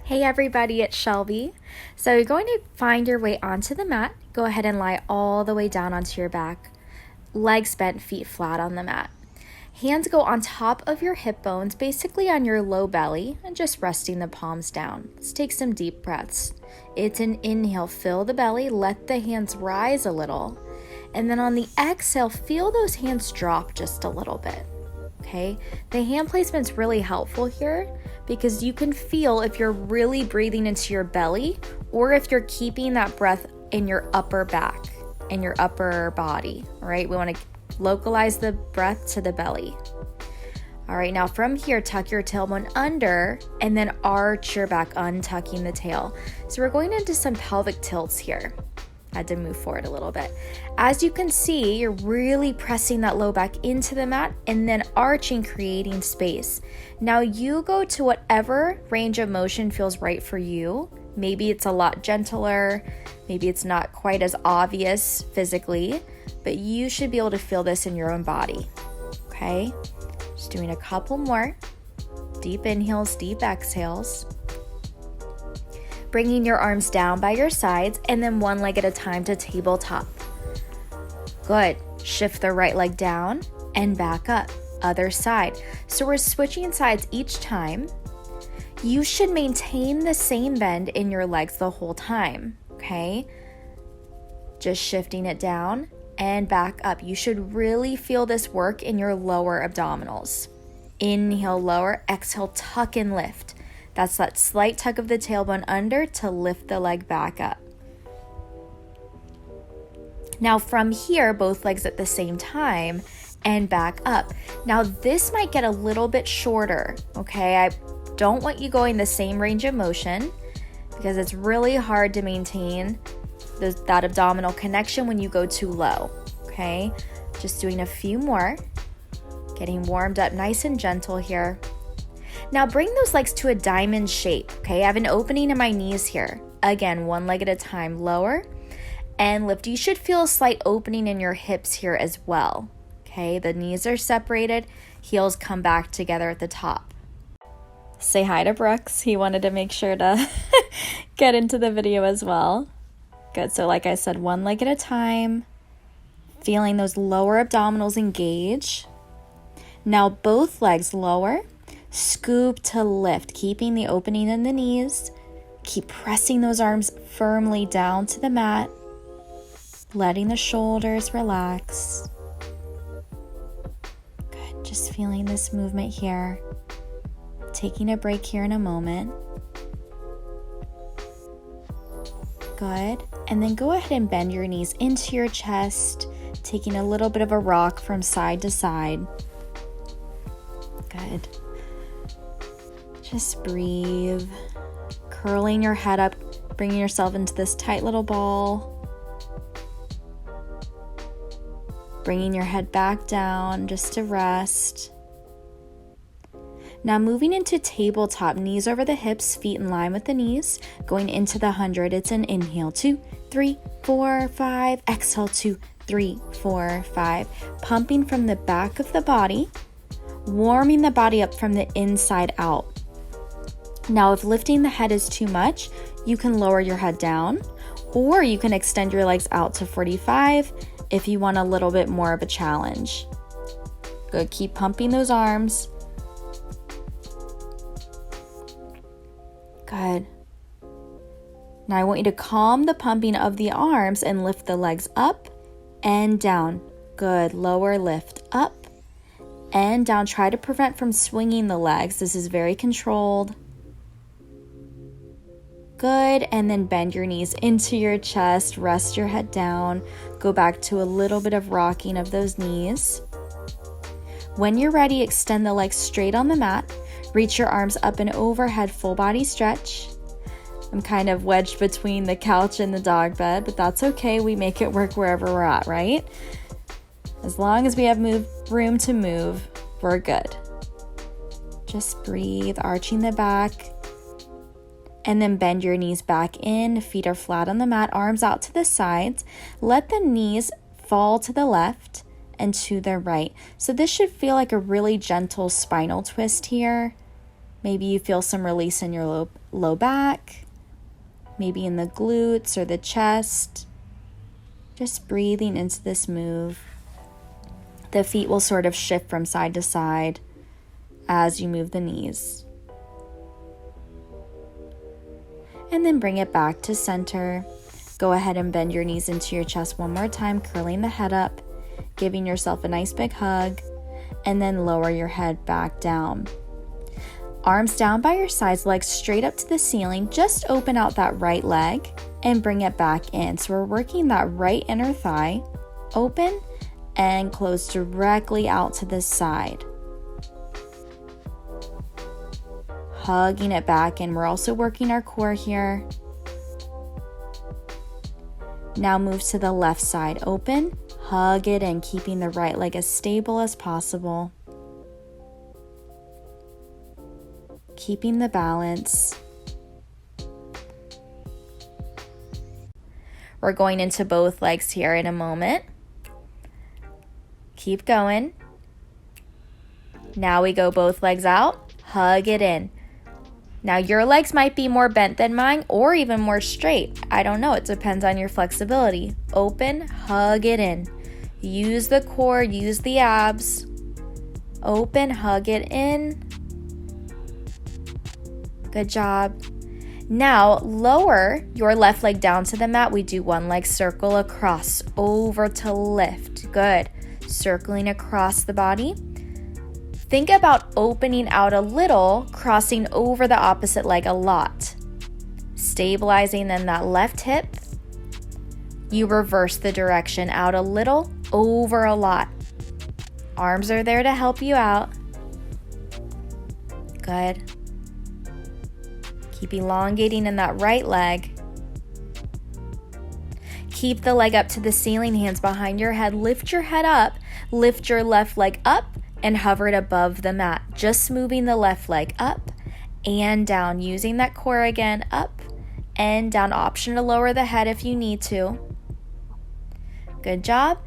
Hey everybody, it's Shelby. So you're going to find your way onto the mat. Go ahead and lie all the way down onto your back. Legs bent, feet flat on the mat. Hands go on top of your hip bones, basically on your low belly, and just resting the palms down. Let's take some deep breaths. It's an inhale, fill the belly, let the hands rise a little. And then on the exhale, feel those hands drop just a little bit. Okay, the hand placement's really helpful here because you can feel if you're really breathing into your belly or if you're keeping that breath in your upper back, in your upper body, all right? We want to localize the breath to the belly. All right, now from here, tuck your tailbone under and then arch your back, untucking the tail. So we're going into some pelvic tilts here. I had to move forward a little bit. As you can see, you're really pressing that low back into the mat and then arching, creating space. Now you go to whatever range of motion feels right for you. Maybe it's a lot gentler, maybe it's not quite as obvious physically, but you should be able to feel this in your own body, okay? Just doing a couple more. Deep inhales, deep exhales. Bringing your arms down by your sides and then one leg at a time to tabletop. Good. Shift the right leg down and back up. Other side. So we're switching sides each time. You should maintain the same bend in your legs the whole time, okay? Just shifting it down and back up. You should really feel this work in your lower abdominals. Inhale, lower. Exhale, tuck and lift. That's that slight tug of the tailbone under to lift the leg back up. Now from here, both legs at the same time and back up. Now this might get a little bit shorter, okay? I don't want you going the same range of motion because it's really hard to maintain that abdominal connection when you go too low, okay? Just doing a few more, getting warmed up nice and gentle here. Now bring those legs to a diamond shape, okay? I have an opening in my knees here. Again, one leg at a time, lower and lift. You should feel a slight opening in your hips here as well, okay? The knees are separated, heels come back together at the top. Say hi to Brooks. He wanted to make sure to get into the video as well. Good, so like I said, one leg at a time, feeling those lower abdominals engage. Now both legs lower. Scoop to lift, keeping the opening in the knees. Keep pressing those arms firmly down to the mat, letting the shoulders relax. Good, just feeling this movement here. Taking a break here in a moment. Good, and then go ahead and bend your knees into your chest, taking a little bit of a rock from side to side. Good. Just breathe, curling your head up, bringing yourself into this tight little ball. Bringing your head back down just to rest. Now moving into tabletop, knees over the hips, feet in line with the knees, going into the 100. It's an inhale, 2, 3, 4, 5. Exhale, 2, 3, 4, 5. Pumping from the back of the body, warming the body up from the inside out. Now, if lifting the head is too much, you can lower your head down, or you can extend your legs out to 45 if you want a little bit more of a challenge. Good, keep pumping those arms. Good. Now I want you to calm the pumping of the arms and lift the legs up and down. Good, lower, lift up and down. Try to prevent from swinging the legs. This is very controlled. Good, and then bend your knees into your chest, rest your head down, go back to a little bit of rocking of those knees. When you're ready, extend the legs straight on the mat, reach your arms up and overhead, full body stretch. I'm kind of wedged between the couch and the dog bed, but that's okay, we make it work wherever we're at, right? As long as we have room to move, we're good. Just breathe, arching the back. And then bend your knees back in, feet are flat on the mat, arms out to the sides. Let the knees fall to the left and to the right. So this should feel like a really gentle spinal twist here. Maybe you feel some release in your low back, maybe in the glutes or the chest. Just breathing into this move. The feet will sort of shift from side to side as you move the knees. And then bring it back to center. Go ahead and bend your knees into your chest one more time, curling the head up, giving yourself a nice big hug, and then lower your head back down. Arms down by your sides, legs straight up to the ceiling. Just open out that right leg and bring it back in. So we're working that right inner thigh, open and close directly out to the side. Hugging it back in. We're also working our core here. Now move to the left side, open, hug it in, keeping the right leg as stable as possible. Keeping the balance. We're going into both legs here in a moment. Keep going. Now we go both legs out, hug it in. Now your legs might be more bent than mine or even more straight. I don't know, it depends on your flexibility. Open, hug it in. Use the core, use the abs. Open, hug it in. Good job. Now lower your left leg down to the mat. We do one leg circle across, over to lift. Good. Circling across the body. Think about opening out a little, crossing over the opposite leg a lot. Stabilizing in that left hip. You reverse the direction, out a little, over a lot. Arms are there to help you out. Good. Keep elongating in that right leg. Keep the leg up to the ceiling, hands behind your head. Lift your head up. Lift your left leg up and hover it above the mat. Just moving the left leg up and down. Using that core again, up and down. Option to lower the head if you need to. Good job.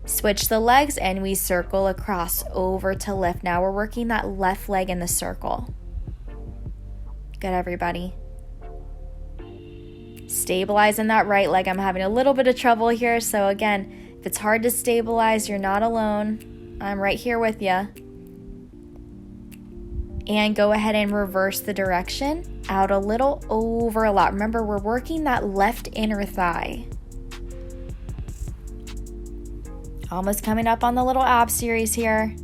Switch the legs and we circle across, over to lift. Now we're working that left leg in the circle. Good, everybody. Stabilize in that right leg. I'm having a little bit of trouble here, so again, if it's hard to stabilize, you're not alone. I'm right here with you. And go ahead and reverse the direction, out a little, over a lot. Remember, we're working that left inner thigh. Almost coming up on the little ab series here.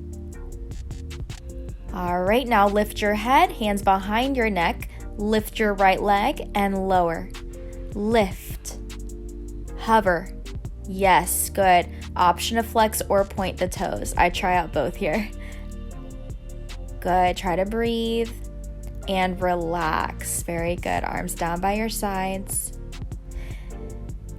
All right, now lift your head, hands behind your neck. Lift your right leg and lower. Lift. Hover. Yes, good. Option to flex or point the toes. I try out both here. Good. Try to breathe and relax. Very good. Arms down by your sides.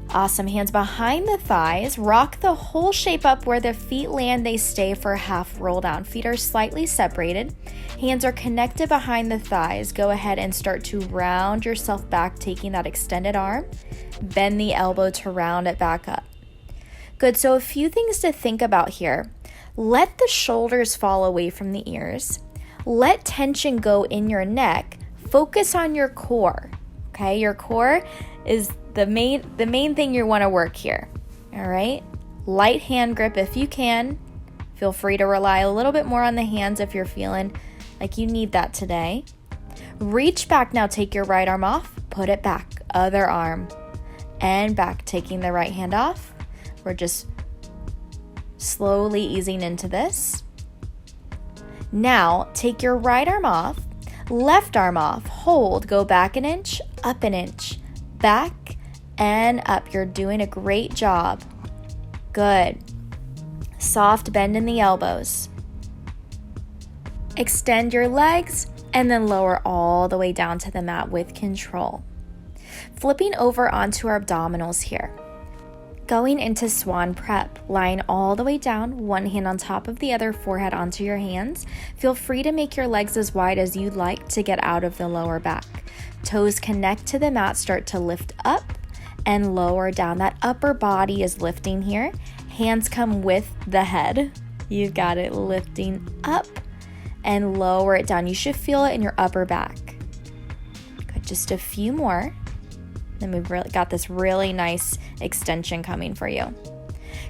Awesome. Hands behind the thighs. Rock the whole shape up where the feet land. They stay for half roll down. Feet are slightly separated. Hands are connected behind the thighs. Go ahead and start to round yourself back, taking that extended arm. Bend the elbow to round it back up. Good. So a few things to think about here. Let the shoulders fall away from the ears. Let tension go in your neck. Focus on your core. Okay, your core is the main thing you want to work here. All right, light hand grip if you can. Feel free to rely a little bit more on the hands if you're feeling like you need that today. Reach back now, take your right arm off, put it back, other arm, and back, taking the right hand off. We're just slowly easing into this. Now, take your right arm off, left arm off, hold, go back an inch, up an inch, back and up. You're doing a great job. Good. Soft bend in the elbows. Extend your legs and then lower all the way down to the mat with control. Flipping over onto our abdominals here. Going into swan prep, lying all the way down, one hand on top of the other, forehead onto your hands. Feel free to make your legs as wide as you'd like to get out of the lower back. Toes connect to the mat, start to lift up and lower down. That upper body is lifting here. Hands come with the head. You've got it, lifting up and lower it down. You should feel it in your upper back. Good, just a few more. Then we've got this really nice extension coming for you.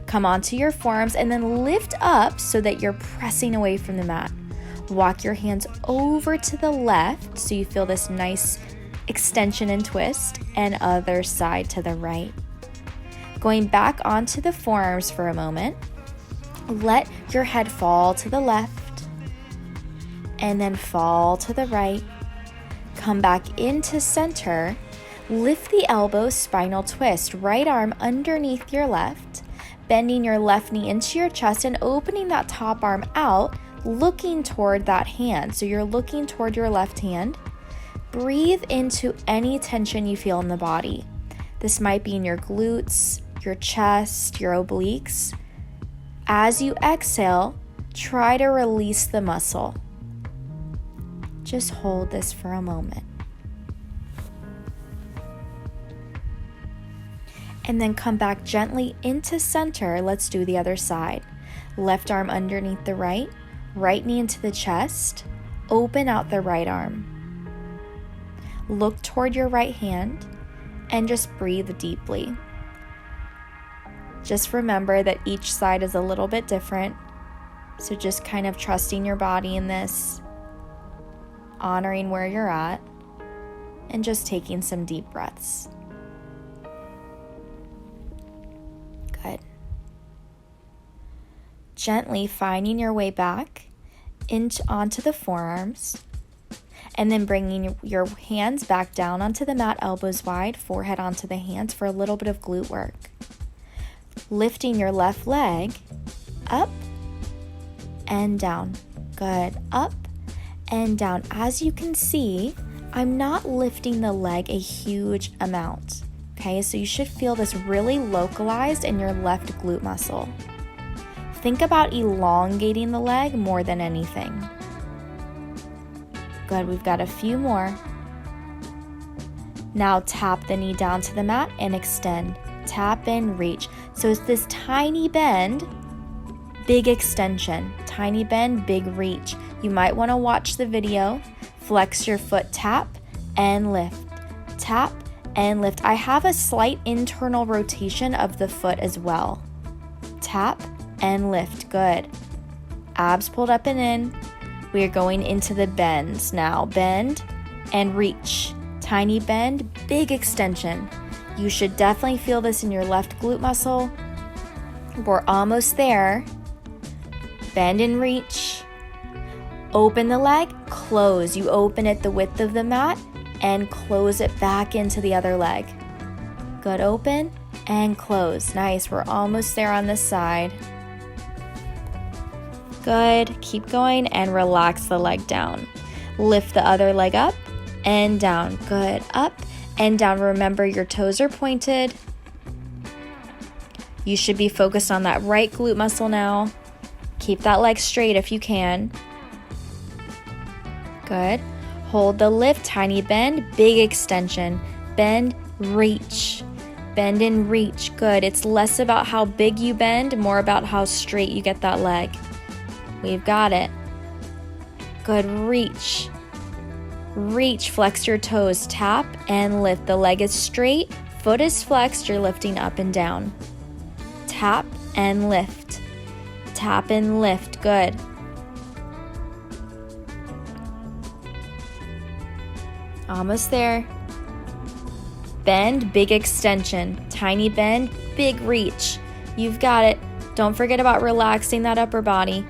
Come onto your forearms and then lift up so that you're pressing away from the mat. Walk your hands over to the left so you feel this nice extension and twist, and other side to the right. Going back onto the forearms for a moment. Let your head fall to the left and then fall to the right. Come back into center. Lift the elbows, spinal twist. Right arm underneath your left. Bending your left knee into your chest and opening that top arm out, looking toward that hand. So you're looking toward your left hand. Breathe into any tension you feel in the body. This might be in your glutes, your chest, your obliques. As you exhale, try to release the muscle. Just hold this for a moment. And then come back gently into center. Let's do the other side. Left arm underneath the right, right knee into the chest, open out the right arm. Look toward your right hand and just breathe deeply. Just remember that each side is a little bit different. So just kind of trusting your body in this, honoring where you're at, and just taking some deep breaths. Good. Gently finding your way back onto the forearms, and then bringing your hands back down onto the mat, elbows wide, forehead onto the hands for a little bit of glute work. Lifting your left leg up and down. Good. Up and down. As you can see, I'm not lifting the leg a huge amount. Okay, so you should feel this really localized in your left glute muscle. Think about elongating the leg more than anything. Good, we've got a few more. Now tap the knee down to the mat and extend. Tap and reach. So it's this tiny bend, big extension. Tiny bend, big reach. You might want to watch the video. Flex your foot, tap and lift. Tap and lift. I have a slight internal rotation of the foot as well. Tap and lift. Good. Abs pulled up and in. We are going into the bends now. Bend and reach. Tiny bend, big extension. You should definitely feel this in your left glute muscle. We're almost there. Bend and reach. Open the leg, close. You open it the width of the mat and close it back into the other leg. Good, open and close. Nice, we're almost there on this side. Good, keep going and relax the leg down. Lift the other leg up and down. Good, up and down. Remember your toes are pointed. You should be focused on that right glute muscle now. Keep that leg straight if you can. Good. Hold the lift, tiny bend, big extension. Bend, reach. Bend and reach. Good. It's less about how big you bend, more about how straight you get that leg. We've got it. Good. Reach. Reach. Flex your toes. Tap and lift. The leg is straight. Foot is flexed. You're lifting up and down. Tap and lift. Tap and lift. Good. Almost there. Bend, big extension. Tiny bend, big reach. You've got it. Don't forget about relaxing that upper body.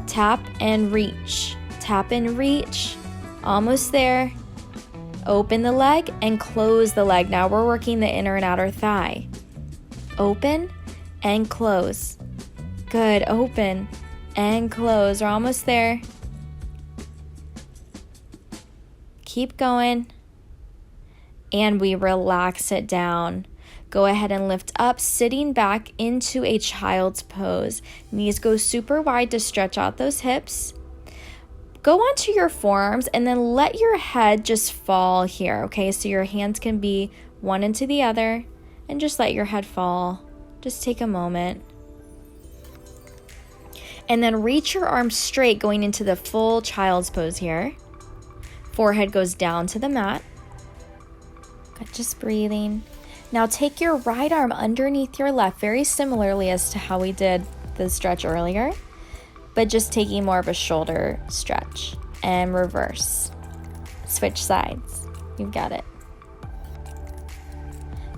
Tap and reach. Tap and reach. Almost there. Open the leg and close the leg. Now we're working the inner and outer thigh. Open and close. Good. Open and close. We're almost there. Keep going. And we relax it down. Go ahead and lift up, sitting back into a child's pose. Knees go super wide to stretch out those hips. Go onto your forearms and then let your head just fall here, okay? So your hands can be one into the other and just let your head fall. Just take a moment. And then reach your arms straight going into the full child's pose here. Forehead goes down to the mat. Good, just breathing. Now take your right arm underneath your left, very similarly as to how we did the stretch earlier, but just taking more of a shoulder stretch. And reverse. Switch sides. You've got it.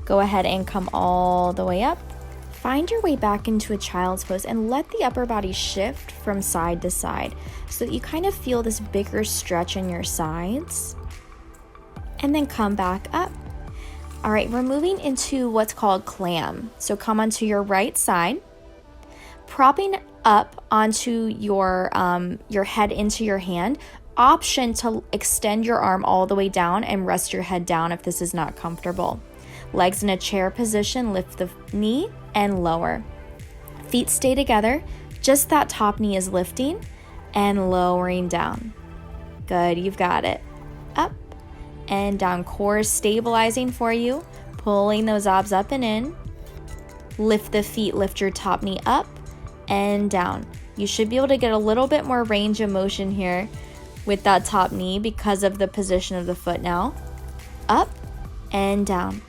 Go ahead and come all the way up. Find your way back into a child's pose and let the upper body shift from side to side so that you kind of feel this bigger stretch in your sides. And then come back up. All right, we're moving into what's called clam. So come onto your right side, propping up onto your head into your hand. Option to extend your arm all the way down and rest your head down if this is not comfortable. Legs in a chair position, lift the knee and lower. Feet stay together, just that top knee is lifting and lowering down. Good, you've got it. Up and down, core stabilizing for you, pulling those abs up and in. Lift the feet, lift your top knee up and down. You should be able to get a little bit more range of motion here with that top knee because of the position of the foot now. Up and down.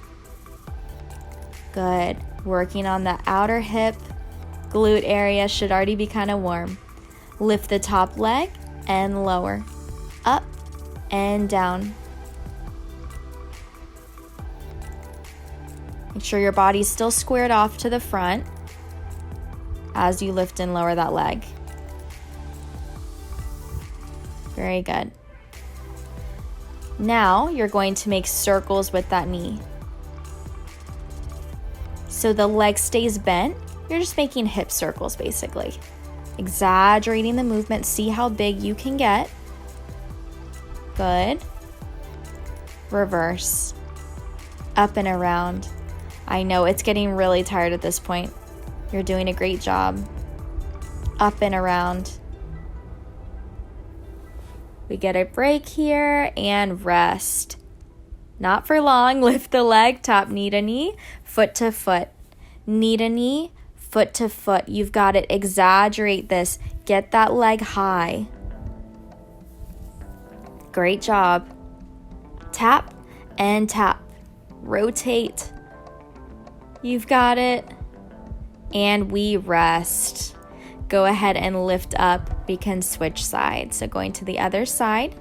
Good. Working on the outer hip, glute area should already be kind of warm. Lift the top leg and lower. Up and down. Make sure your body's still squared off to the front as you lift and lower that leg. Very good. Now you're going to make circles with that knee. So the leg stays bent. You're just making hip circles basically. Exaggerating the movement. See how big you can get. Good. Reverse. Up and around. I know it's getting really tired at this point. You're doing a great job. Up and around. We get a break here and rest. Not for long. Lift the leg, top knee to knee, foot to foot. Knee to knee, foot to foot. You've got it. Exaggerate this. Get that leg high. Great job. Tap and tap. Rotate. You've got it. And we rest. Go ahead and lift up. We can switch sides. So going to the other side.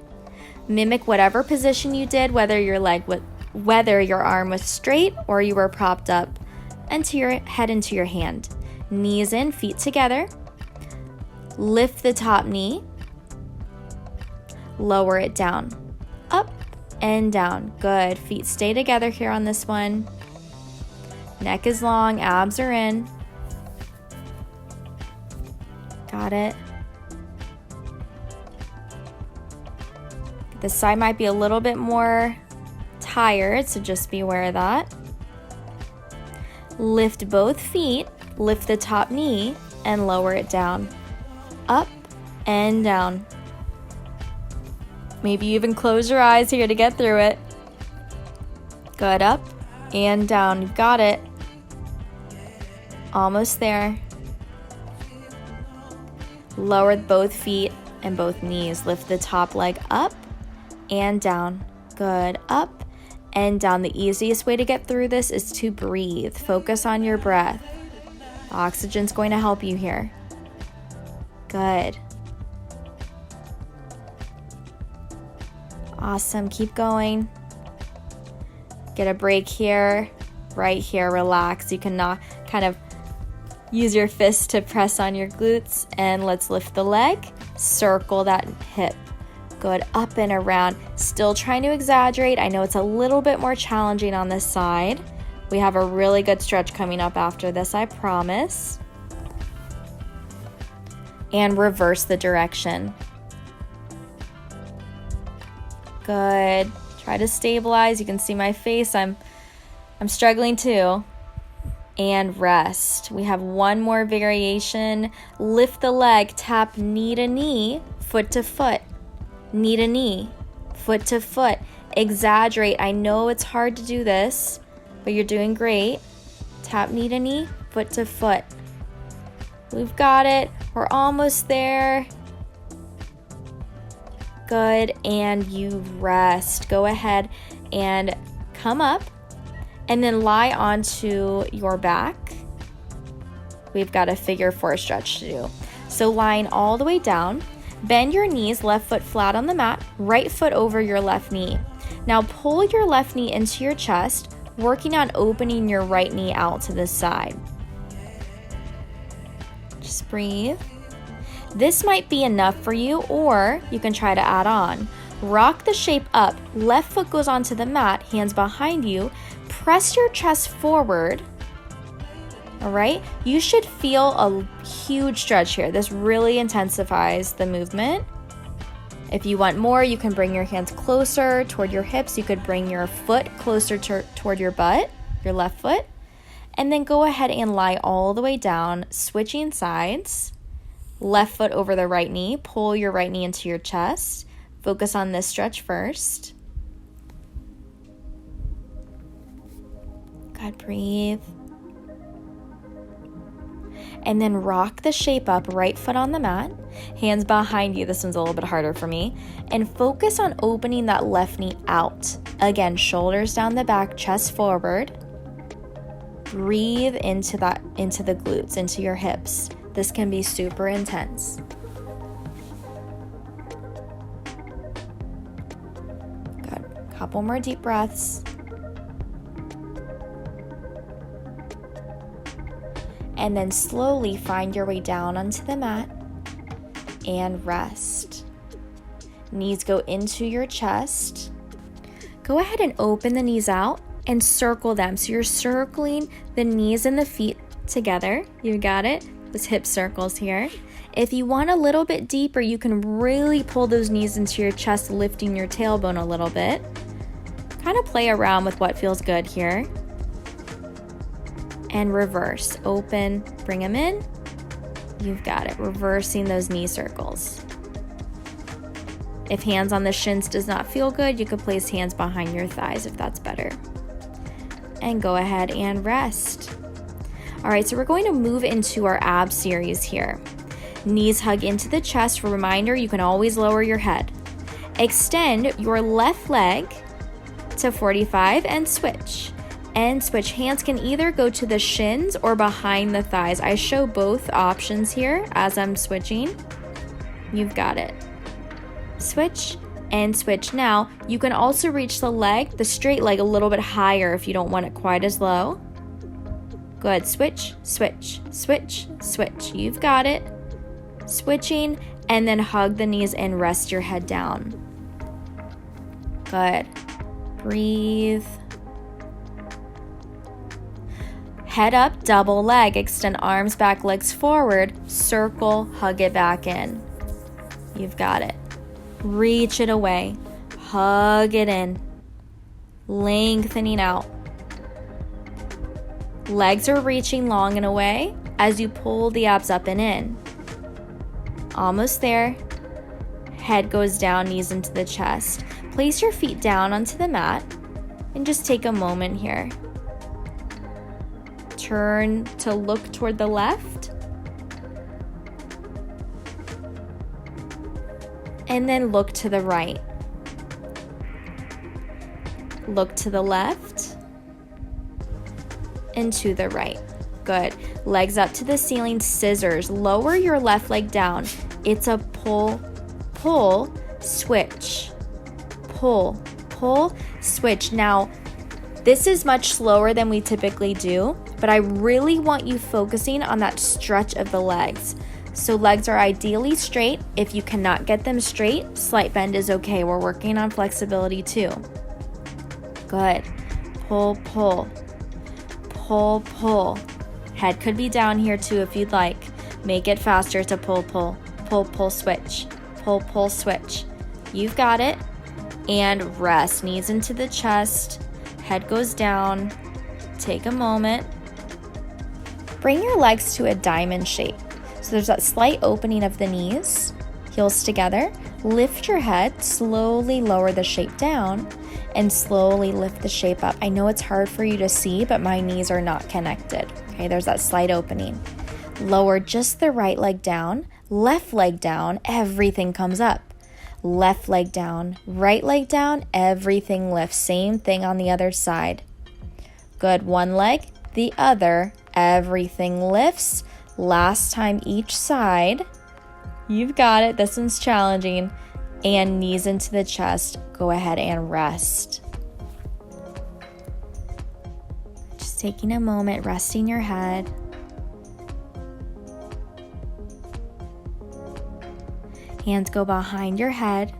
Mimic whatever position you did, whether your arm was straight or you were propped up into your head into your hand. Knees in, feet together. Lift the top knee. Lower it down. Up and down. Good. Feet stay together here on this one. Neck is long, abs are in. Got it. This side might be a little bit more tired, so just be aware of that. Lift both feet, lift the top knee, and lower it down. Up and down. Maybe you even close your eyes here to get through it. Good, up and down. You've got it. Almost there. Lower both feet and both knees. Lift the top leg up and down. Good, up and down. The easiest way to get through this is to breathe. Focus on your breath. Oxygen's going to help you here. Good. Awesome. Keep going. Get a break here, right here. Relax. You can not kind of use your fists to press on your glutes, and let's lift the leg. Circle that hip. Good, up and around. Still trying to exaggerate. I know it's a little bit more challenging on this side. We have a really good stretch coming up after this, I promise. And reverse the direction. Good. Try to stabilize. You can see my face. I'm struggling too. And rest. We have one more variation. Lift the leg, tap knee to knee, foot to foot. Knee to knee, foot to foot. Exaggerate. I know it's hard to do this, but you're doing great. Tap knee to knee, foot to foot. We've got it. We're almost there. Good, and you rest. Go ahead and come up and then lie onto your back. We've got a figure 4 stretch to do. So lying all the way down, bend your knees, left foot flat on the mat, right foot over your left knee. Now pull your left knee into your chest, working on opening your right knee out to the side. Just breathe. This might be enough for you, or you can try to add on. Rock the shape up. Left foot goes onto the mat, hands behind you. Press your chest forward. All right? You should feel a huge stretch here. This really intensifies the movement. If you want more, you can bring your hands closer toward your hips. You could bring your foot closer toward your butt, your left foot. And then go ahead and lie all the way down, switching sides. Left foot over the right knee. Pull your right knee into your chest. Focus on this stretch first. Good, breathe. And then rock the shape up, right foot on the mat, hands behind you. This one's a little bit harder for me. And focus on opening that left knee out. Again, shoulders down the back, chest forward. Breathe into the glutes, into your hips. This can be super intense. Good. Couple more deep breaths. And then slowly find your way down onto the mat and rest. Knees go into your chest. Go ahead and open the knees out and circle them. So you're circling the knees and the feet together. You got it? Those hip circles here. If you want a little bit deeper, you can really pull those knees into your chest, lifting your tailbone a little bit. Kind of play around with what feels good here. And reverse. Open, bring them in. You've got it. Reversing those knee circles. If hands on the shins does not feel good, you could place hands behind your thighs if that's better. And go ahead and rest. All right, so we're going to move into our ab series here. Knees hug into the chest. Reminder, you can always lower your head. Extend your left leg to 45 and switch. And switch. Hands can either go to the shins or behind the thighs. I show both options here as I'm switching. You've got it. Switch and switch. Now, you can also reach the leg, the straight leg, a little bit higher if you don't want it quite as low. Good. Switch, switch, switch, switch. You've got it. Switching, and then hug the knees and rest your head down. Good. Breathe. Head up, double leg. Extend arms back, legs forward. Circle, hug it back in. You've got it. Reach it away. Hug it in. Lengthening out. Legs are reaching long and away as you pull the abs up and in. Almost there. Head goes down, knees into the chest. Place your feet down onto the mat and just take a moment here. Turn to look toward the left. And then look to the right. Look to the left. And to the right. Good. Legs up to the ceiling, scissors. Lower your left leg down. It's a pull, pull, switch. Pull, pull, switch. Now, this is much slower than we typically do, but I really want you focusing on that stretch of the legs. So legs are ideally straight. If you cannot get them straight, slight bend is okay. We're working on flexibility too. Good. Pull, pull. Pull, pull. Head could be down here too if you'd like. Make it faster to pull, pull. Pull, pull, switch. Pull, pull, switch. You've got it. And rest. Knees into the chest. Head goes down. Take a moment. Bring your legs to a diamond shape. So there's that slight opening of the knees. Heels together. Lift your head. Slowly lower the shape down. And slowly lift the shape up. I know it's hard for you to see, but my knees are not connected. Okay, there's that slight opening. Lower just the right leg down, left leg down, everything comes up. Left leg down, right leg down, everything lifts. Same thing on the other side. Good, one leg, the other, everything lifts. Last time each side. You've got it, this one's challenging. And knees into the chest, go ahead and rest. Just taking a moment, resting your head. Hands go behind your head,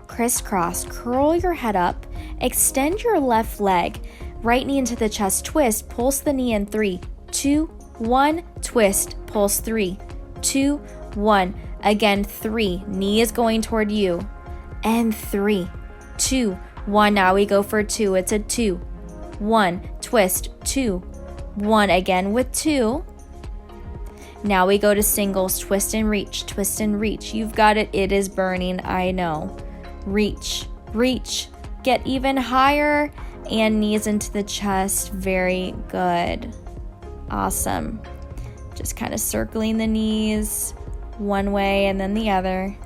crisscross, curl your head up, extend your left leg, right knee into the chest, twist, pulse the knee in 3, 2, 1, twist, pulse 3, 2, 1. Again, 3, knee is going toward you, and 3, 2, 1. Now we go for 2, it's a 2, 1, twist, 2, 1. Again with 2. Now we go to singles, twist and reach, twist and reach. You've got it, it is burning, I know. Reach, reach, get even higher, and knees into the chest, very good. Awesome. Just kind of circling the knees one way and then the other.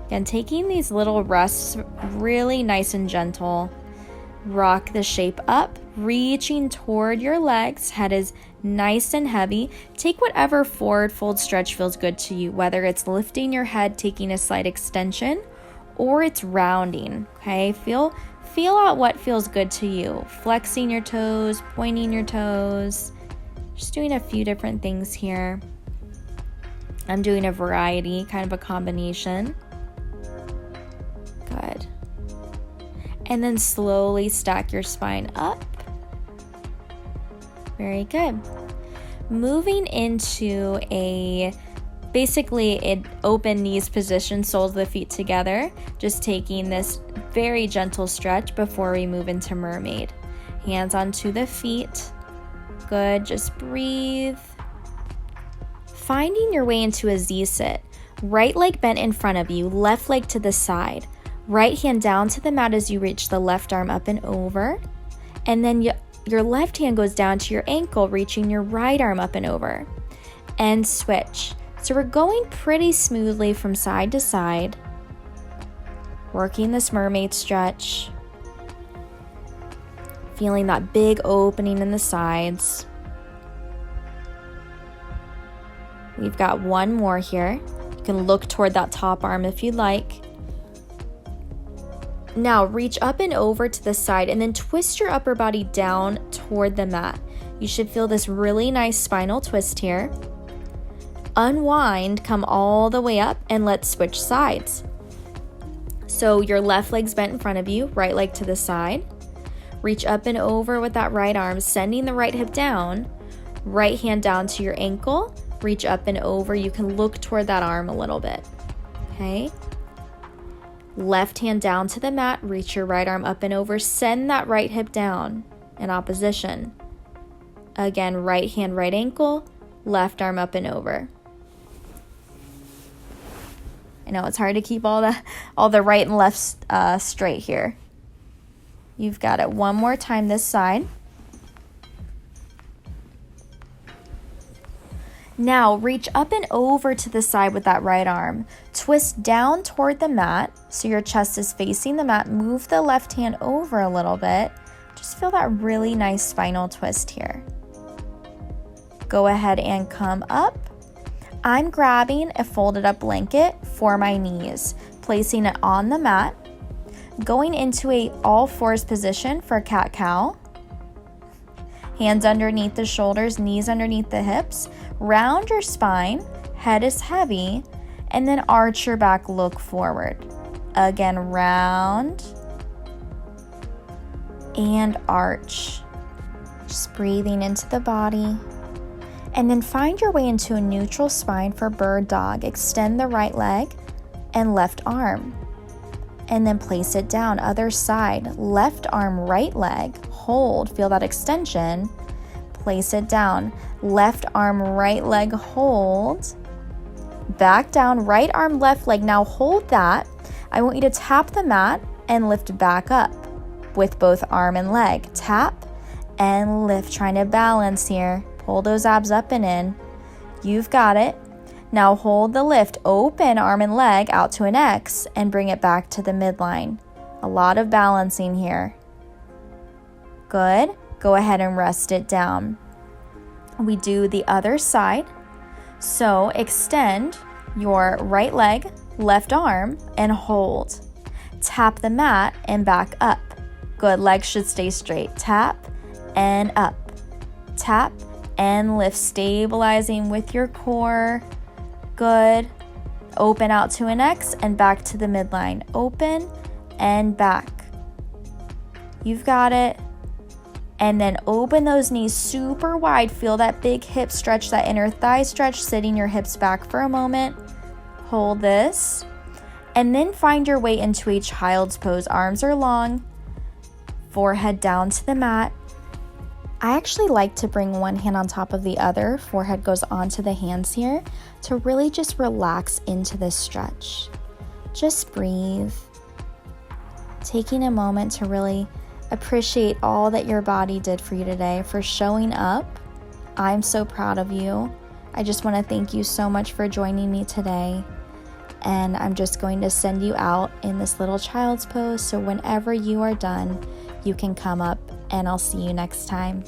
Again, taking these little rests really nice and gentle. Rock the shape up, reaching toward your legs. Head is nice and heavy. Take whatever forward fold stretch feels good to you, whether it's lifting your head, taking a slight extension, or it's rounding, okay? Feel out what feels good to you. Flexing your toes, pointing your toes. Just doing a few different things here. I'm doing a variety, kind of a combination. Good. And then slowly stack your spine up. Very good. Moving into basically an open knees position, soles of the feet together. Just taking this very gentle stretch before we move into mermaid. Hands onto the feet. Good, just breathe. Finding your way into a Z-sit. Right leg bent in front of you, left leg to the side. Right hand down to the mat as you reach the left arm up and over. And then your left hand goes down to your ankle, reaching your right arm up and over. And switch. So we're going pretty smoothly from side to side. Working this mermaid stretch. Feeling that big opening in the sides. We've got one more here. You can look toward that top arm if you'd like. Now reach up and over to the side and then twist your upper body down toward the mat. You should feel this really nice spinal twist here. Unwind, come all the way up, and let's switch sides. So your left leg's bent in front of you, right leg to the side. Reach up and over with that right arm, sending the right hip down. Right hand down to your ankle. Reach up and over. You can look toward that arm a little bit. Okay. Left hand down to the mat. Reach your right arm up and over. Send that right hip down in opposition. Again, right hand, right ankle. Left arm up and over. I know it's hard to keep all the right and left straight here. You've got it. One more time this side. Now reach up and over to the side with that right arm. Twist down toward the mat so your chest is facing the mat. Move the left hand over a little bit. Just feel that really nice spinal twist here. Go ahead and come up. I'm grabbing a folded up blanket for my knees, placing it on the mat, going into a all fours position for cat-cow. Hands underneath the shoulders, knees underneath the hips. Round your spine, head is heavy, and then arch your back, look forward. Again, round and arch. Just breathing into the body. And then find your way into a neutral spine for bird dog. Extend the right leg and left arm. And then place it down. Other side, left arm, right leg. Hold, feel that extension. Place it down. Left arm, right leg, hold. Back down, right arm, left leg. Now hold that. I want you to tap the mat and lift back up with both arm and leg. Tap and lift, trying to balance here. Pull those abs up and in. You've got it. Now hold the lift, open arm and leg out to an X and bring it back to the midline. A lot of balancing here. Good. Go ahead and rest it down. We do the other side. So extend your right leg, left arm, and hold. Tap the mat and back up. Good. Legs should stay straight. Tap and up. Tap and lift, stabilizing with your core. Good. Open out to an X and back to the midline. Open and back. You've got it. And then open those knees super wide. Feel that big hip stretch, that inner thigh stretch, sitting your hips back for a moment. Hold this. And then find your way into a child's pose. Arms are long. Forehead down to the mat. I actually like to bring one hand on top of the other. Forehead goes onto the hands here to really just relax into this stretch. Just breathe. Taking a moment to really appreciate all that your body did for you today, for showing up. I'm so proud of you. I just want to thank you so much for joining me today. And I'm just going to send you out in this little child's pose. So whenever you are done, you can come up, and I'll see you next time.